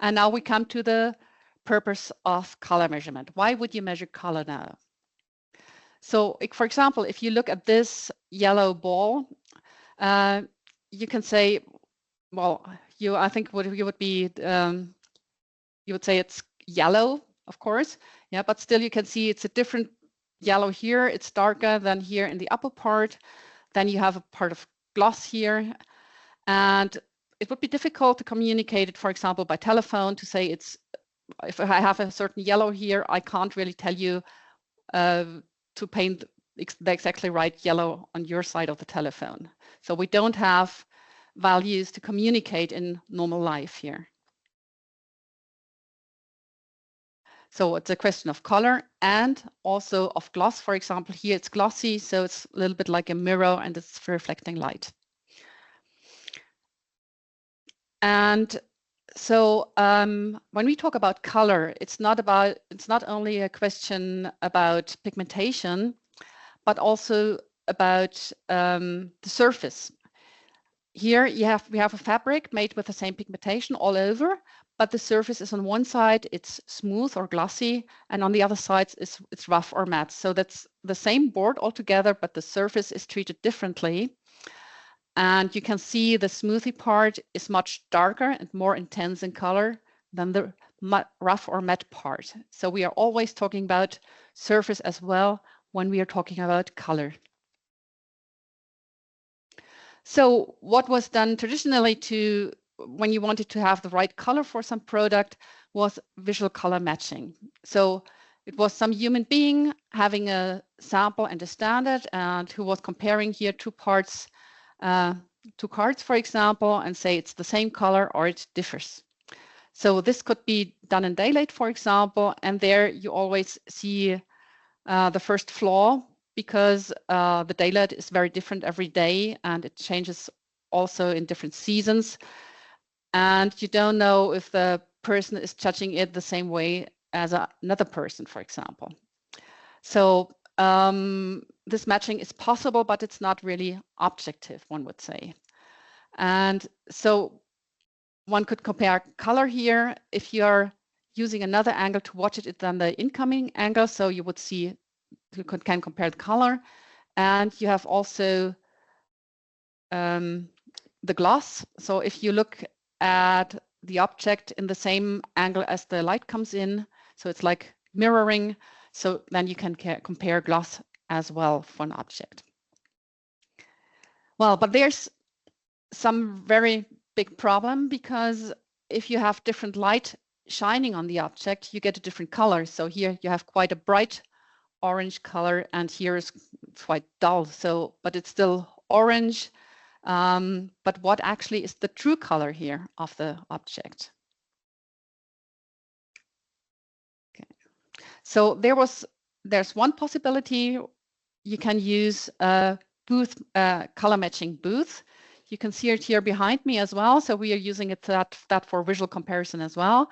And now we come to the purpose of color measurement. Why would you measure color now? So, for example, if you look at this yellow ball, you can say, well, I think you would say it's yellow, of course, yeah, but still you can see it's a different yellow here. It's darker than here in the upper part. Then you have a part of gloss here, and it would be difficult to communicate it, for example, by telephone, to say if I have a certain yellow here, I can't really tell you to paint the exactly right yellow on your side of the telephone. So we don't have values to communicate in normal life here. So it's a question of color and also of gloss. For example, here it's glossy, so it's a little bit like a mirror and it's reflecting light. And so when we talk about color, it's not only a question about pigmentation, but also about the surface. Here we have a fabric made with the same pigmentation all over, but the surface is on one side, it's smooth or glossy, and on the other side, it's rough or matte. So that's the same board altogether, but the surface is treated differently. And you can see the smoothie part is much darker and more intense in color than the rough or matte part. So we are always talking about surface as well when we are talking about color. So what was done traditionally when you wanted to have the right color for some product was visual color matching. So it was some human being having a sample and a standard, and who was comparing here two cards, for example, and say it's the same color or it differs. So this could be done in daylight, for example, and there you always see the first flaw, because the daylight is very different every day and it changes also in different seasons. And you don't know if the person is judging it the same way as another person, for example. So this matching is possible, but it's not really objective, one would say. And so one could compare color here if you're using another angle to watch it than the incoming angle. So you would see, you can compare the color. And you have also the gloss. So if you look at the object in the same angle as the light comes in, so it's like mirroring, so then you can compare gloss as well for an object. Well, but there's some very big problem, because if you have different light shining on the object, you get a different color. So here you have quite a bright orange color, and here is quite dull. So, but it's still orange. But what actually is the true color here of the object? Okay. So there's one possibility. You can use a booth, color matching booth. You can see it here behind me as well. So we are using it that for visual comparison as well.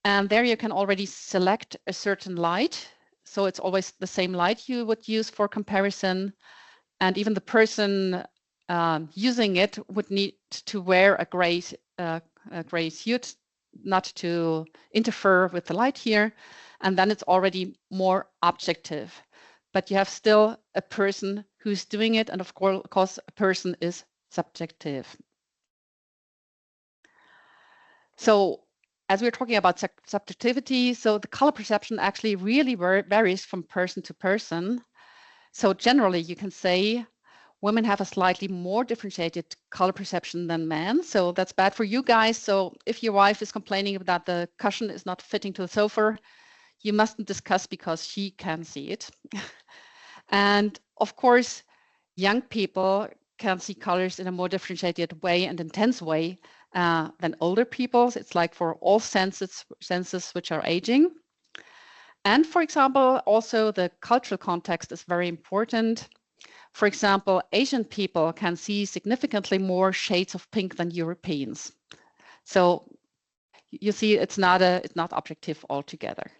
And there you can already select a certain light. So it's always the same light you would use for comparison. And even the person using it would need to wear a gray suit, not to interfere with the light here. And then it's already more objective. But you have still a person who's doing it. And of course, a person is subjective. So as we're talking about subjectivity, so the color perception actually really varies from person to person. So generally, you can say women have a slightly more differentiated color perception than men. So that's bad for you guys. So if your wife is complaining that the cushion is not fitting to the sofa, you mustn't discuss because she can see it. And of course, young people can see colors in a more differentiated way and intense way than older people. It's like for all senses which are aging. And for example, also the cultural context is very important. For example, Asian people can see significantly more shades of pink than Europeans. So you see, it's not objective altogether.